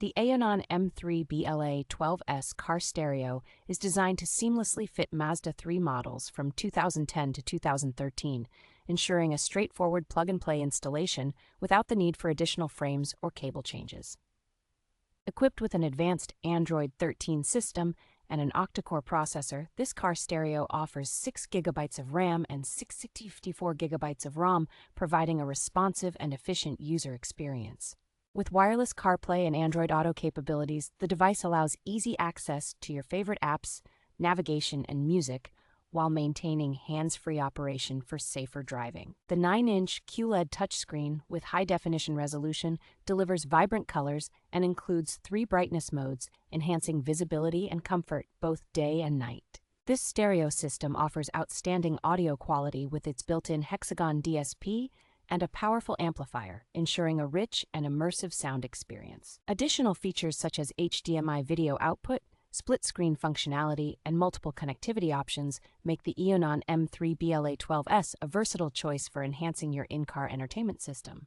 The Eonon M3BLA12S Car Stereo is designed to seamlessly fit Mazda 3 models from 2010 to 2013, ensuring a straightforward plug-and-play installation without the need for additional frames or cable changes. Equipped with an advanced Android 13 system and an octa-core processor, this car stereo offers 6 GB of RAM and 64 GB of ROM, providing a responsive and efficient user experience. With wireless CarPlay and Android Auto capabilities, the device allows easy access to your favorite apps, navigation, and music, while maintaining hands-free operation for safer driving. The 9-inch QLED touchscreen with high-definition resolution delivers vibrant colors and includes 3 brightness modes, enhancing visibility and comfort both day and night. This stereo system offers outstanding audio quality with its built-in hexagon DSP and a powerful amplifier, ensuring a rich and immersive sound experience. Additional features such as HDMI video output, split-screen functionality, and multiple connectivity options make the Eonon M3BLA12S a versatile choice for enhancing your in-car entertainment system.